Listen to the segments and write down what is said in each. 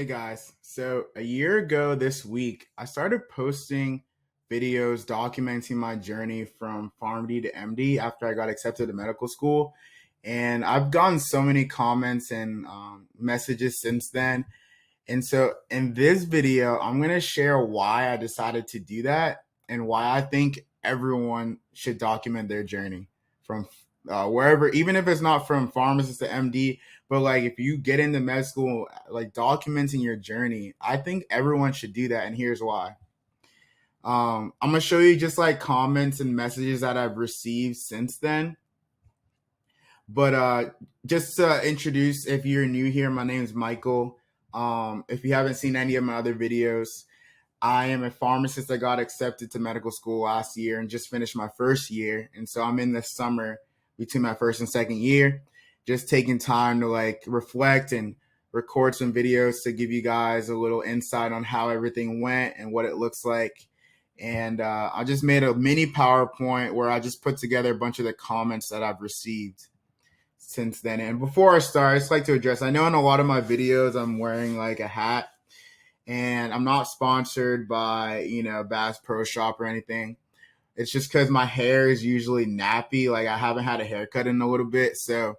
Hey guys, so a year ago this week, I started posting videos documenting my journey from PharmD to MD after I got accepted to medical school. And I've gotten so many comments and messages since then. And so in this video, I'm going to share why I decided to do that and why I think everyone should document their journey from wherever, even if it's not from pharmacist to MD, but like if you get into med school, like documenting your journey, I think everyone should do that. And here's why. I'm going to show you just like comments and messages that I've received since then. But just to introduce, if you're new here, my name is Michael. If you haven't seen any of my other videos, I am a pharmacist that got accepted to medical school last year and just finished my first year. And so I'm in the summer between my first and second year, just taking time to like reflect and record some videos to give you guys a little insight on how everything went and what it looks like. And I just made a mini PowerPoint where I just put together a bunch of the comments that I've received since then. And before I start, I just like to address, I know in a lot of my videos I'm wearing like a hat, and I'm not sponsored by, Bass Pro Shop or anything. It's just because my hair is usually nappy. Like I haven't had a haircut in a little bit. So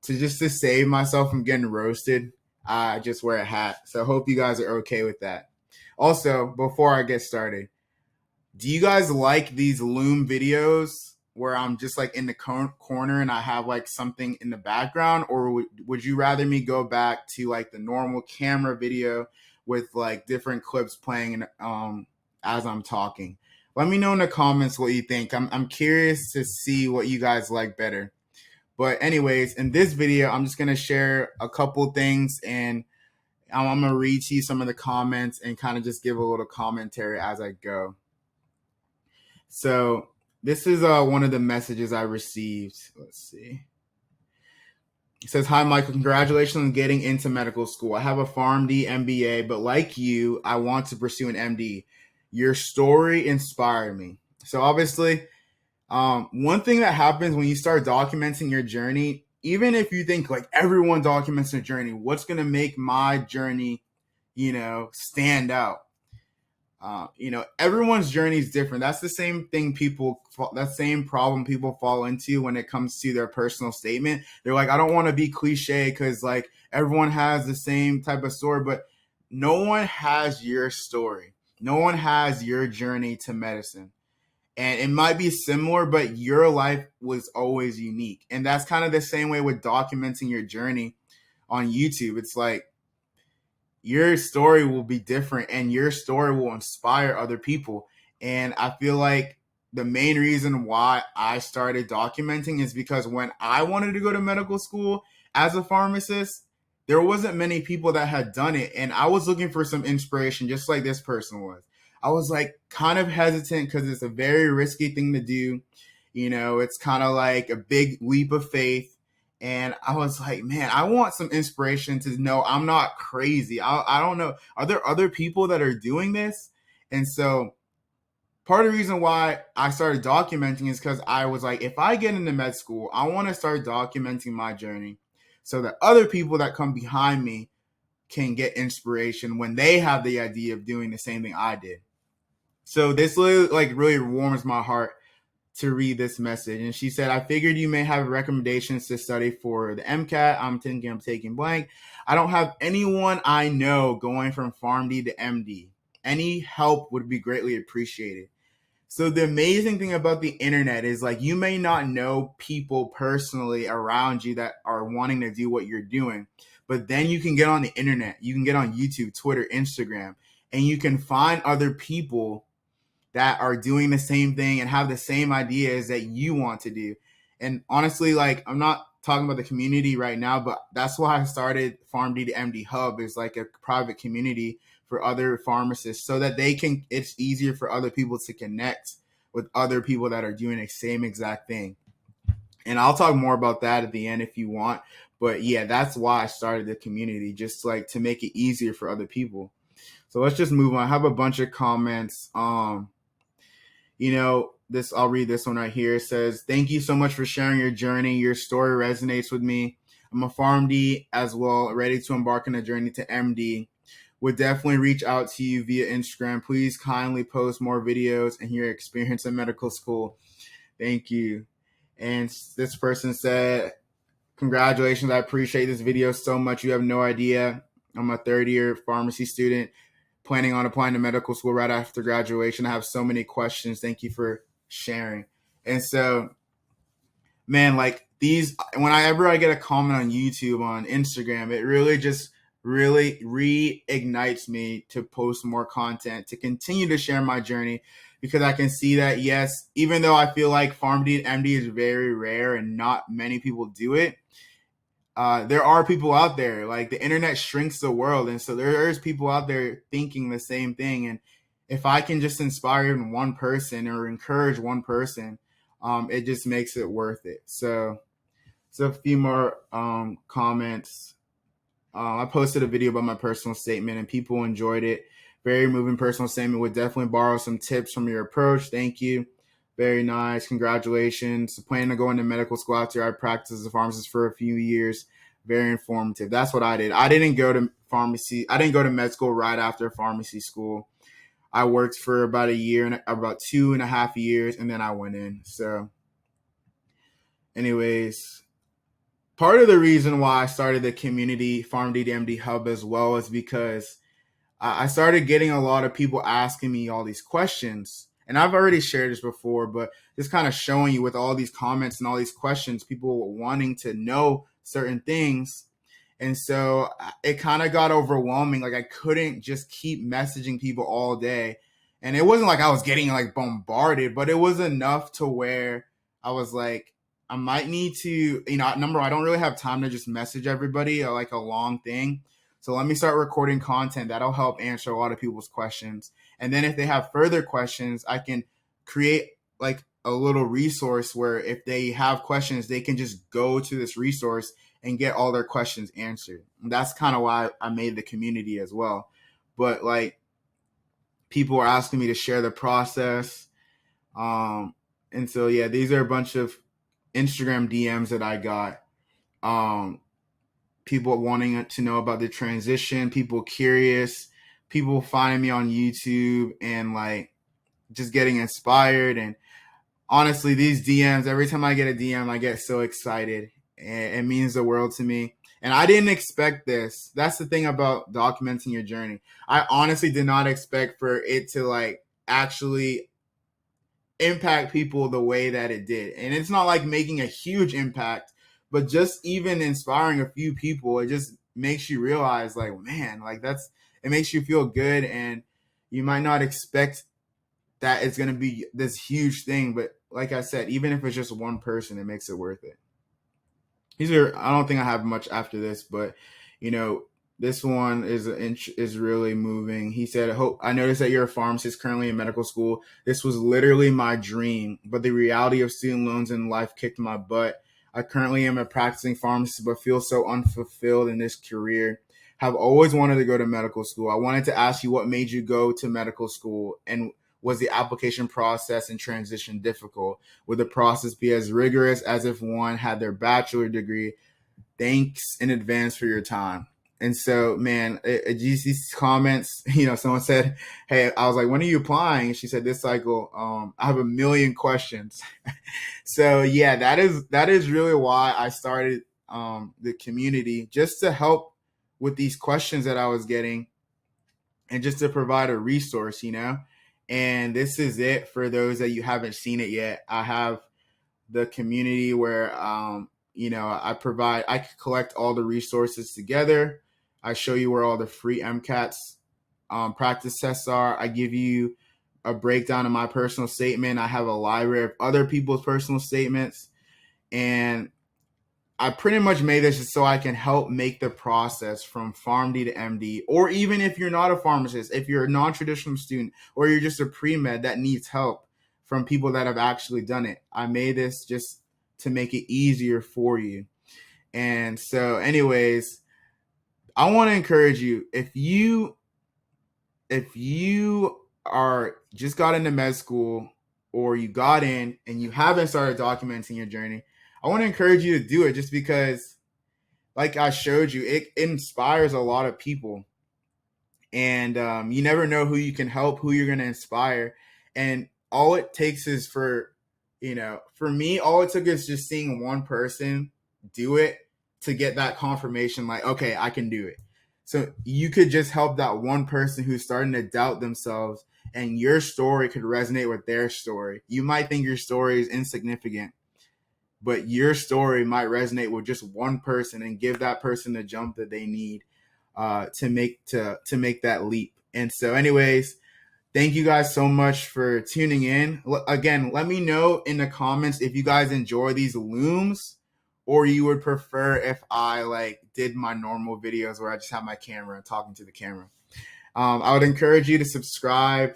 to save myself from getting roasted, I just wear a hat. So I hope you guys are okay with that. Also, before I get started, do you guys like these Loom videos where I'm just like in the corner and I have like something in the background, or would you rather me go back to like the normal camera video with like different clips playing as I'm talking? Let me know in the comments what you think. I'm curious to see what you guys like better. But anyways, in this video, I'm just gonna share a couple things, and I'm gonna read to you some of the comments and kind of just give a little commentary as I go. So this is one of the messages I received. Let's see. It says, "Hi, Michael. Congratulations on getting into medical school. I have a PharmD MBA, but like you, I want to pursue an MD. Your story inspired me." So obviously, one thing that happens when you start documenting your journey, even if you think like everyone documents their journey, what's going to make my journey, stand out? Everyone's journey is different. That's the same thing that same problem people fall into when it comes to their personal statement. They're like, I don't want to be cliche because like everyone has the same type of story, but no one has your story. No one has your journey to medicine. And it might be similar, but your life was always unique. And that's kind of the same way with documenting your journey on YouTube. It's like, your story will be different and your story will inspire other people. And I feel like the main reason why I started documenting is because when I wanted to go to medical school as a pharmacist, there wasn't many people that had done it. And I was looking for some inspiration, just like this person was. I was like kind of hesitant because it's a very risky thing to do. It's kind of like a big leap of faith. And I was like, man, I want some inspiration to know I'm not crazy. I don't know. Are there other people that are doing this? And so part of the reason why I started documenting is because I was like, if I get into med school, I want to start documenting my journey so that other people that come behind me can get inspiration when they have the idea of doing the same thing I did. So this really warms my heart to read this message. And she said, I figured you may have recommendations to study for the MCAT. I'm thinking of taking blank. I don't have anyone I know going from PharmD to MD. Any help would be greatly appreciated. So the amazing thing about the internet is like you may not know people personally around you that are wanting to do what you're doing, but then you can get on the internet, you can get on YouTube, Twitter, Instagram, and you can find other people that are doing the same thing and have the same ideas that you want to do. And honestly, like I'm not talking about the community right now, but that's why I started PharmD to MD Hub, is like a private community for other pharmacists so that it's easier for other people to connect with other people that are doing the same exact thing. And I'll talk more about that at the end if you want. But yeah, that's why I started the community, just like to make it easier for other people. So let's just move on. I have a bunch of comments. I'll read this one right here. It says, thank you so much for sharing your journey. Your story resonates with me. I'm a PharmD as well, ready to embark on a journey to MD. Would definitely reach out to you via Instagram. Please kindly post more videos and your experience in medical school. Thank you. And this person said, congratulations. I appreciate this video so much. You have no idea. I'm a third-year pharmacy student planning on applying to medical school right after graduation. I have so many questions. Thank you for sharing. And so, man, like these, whenever I get a comment on YouTube, on Instagram, it really reignites me to post more content, to continue to share my journey, because I can see that, yes, even though I feel like PharmD and MD is very rare and not many people do it, there are people out there. Like, the internet shrinks the world, and so there's people out there thinking the same thing. And if I can just inspire even one person or encourage one person, it just makes it worth it. So a few more comments. I posted a video about my personal statement and people enjoyed it. Very moving personal statement. Would definitely borrow some tips from your approach. Thank you. Very nice. Congratulations. Planning to go into medical school after I practiced as a pharmacist for a few years. Very informative. That's what I did. I didn't go to pharmacy. I didn't go to med school right after pharmacy school. I worked for about about 2.5 years, and then I went in. So anyways, part of the reason why I started the community PharmD to MD hub as well is because I started getting a lot of people asking me all these questions. And I've already shared this before, but just kind of showing you with all these comments and all these questions, people wanting to know certain things. And so it kind of got overwhelming. Like, I couldn't just keep messaging people all day. And it wasn't like I was getting like bombarded, but it was enough to where I was like, I might need to, I don't really have time to just message everybody like a long thing. So let me start recording content that'll help answer a lot of people's questions. And then if they have further questions, I can create like a little resource where if they have questions, they can just go to this resource and get all their questions answered. And that's kind of why I made the community as well. But like, people are asking me to share the process. And so, yeah, these are a bunch of Instagram DMs that I got. People wanting to know about the transition, people curious, people finding me on YouTube and like just getting inspired. And honestly, these DMs, every time I get a DM, I get so excited. And it means the world to me. And I didn't expect this. That's the thing about documenting your journey. I honestly did not expect for it to like actually impact people the way that it did. And it's not like making a huge impact, but just even inspiring a few people, it just makes you realize like, man, like it makes you feel good. And you might not expect that it's going to be this huge thing. But like I said, even if it's just one person, it makes it worth it. I don't think I have much after this, but this one is really moving. He said, I noticed that you're a pharmacist currently in medical school. This was literally my dream, but the reality of student loans and life kicked my butt. I currently am a practicing pharmacist, but feel so unfulfilled in this career. Have always wanted to go to medical school. I wanted to ask you what made you go to medical school, and was the application process and transition difficult? Would the process be as rigorous as if one had their bachelor degree? Thanks in advance for your time. And so, man, these comments, someone said, hey, I was like, when are you applying? And she said, this cycle, I have a million questions. So yeah, that is really why I started the community, just to help with these questions that I was getting and just to provide a resource, And this is it for those that you haven't seen it yet. I have the community where, I collect all the resources together. I show you where all the free MCATs practice tests are. I give you a breakdown of my personal statement. I have a library of other people's personal statements. And I pretty much made this just so I can help make the process from PharmD to MD, or even if you're not a pharmacist, if you're a non-traditional student, or you're just a pre-med that needs help from people that have actually done it. I made this just to make it easier for you. And so anyways, I want to encourage you, if you are just got into med school, or you got in and you haven't started documenting your journey, I want to encourage you to do it, just because, like I showed you, it inspires a lot of people. And you never know who you can help, who you're going to inspire. And all it takes is for me, all it took is just seeing one person do it to get that confirmation, like, okay, I can do it. So you could just help that one person who's starting to doubt themselves, and your story could resonate with their story. You might think your story is insignificant, but your story might resonate with just one person and give that person the jump that they need to make that leap. And so, anyways, thank you guys so much for tuning in. Again, let me know in the comments if you guys enjoy these looms, or you would prefer if I like did my normal videos where I just have my camera and talking to the camera. I would encourage you to subscribe.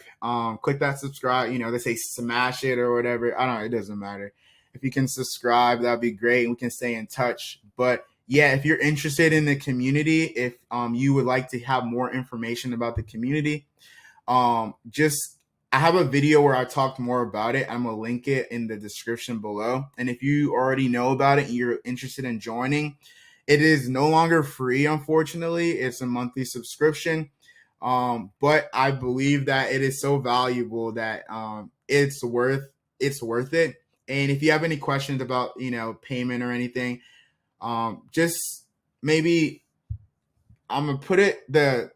Click that subscribe. They say smash it or whatever. I don't know. It doesn't matter. If you can subscribe, that'd be great. We can stay in touch. But yeah, if you're interested in the community, if you would like to have more information about the community, just I have a video where I talked more about it. I'm gonna link it in the description below. And if you already know about it and you're interested in joining, it is no longer free, unfortunately. It's a monthly subscription. But I believe that it is so valuable that it's worth it. And if you have any questions about payment or anything, just maybe I'm gonna put the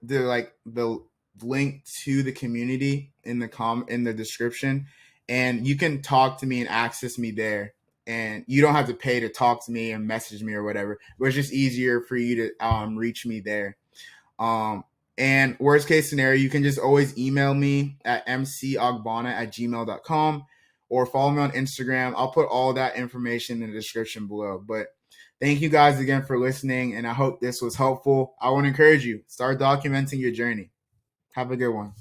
link to the community in the description, and you can talk to me and access me there. And you don't have to pay to talk to me and message me or whatever, but it's just easier for you to reach me there. And worst case scenario, you can just always email me at mcogbonna@gmail.com or follow me on Instagram. I'll put all that information in the description below. But thank you guys again for listening, and I hope this was helpful. I want to encourage you, start documenting your journey. Have a good one.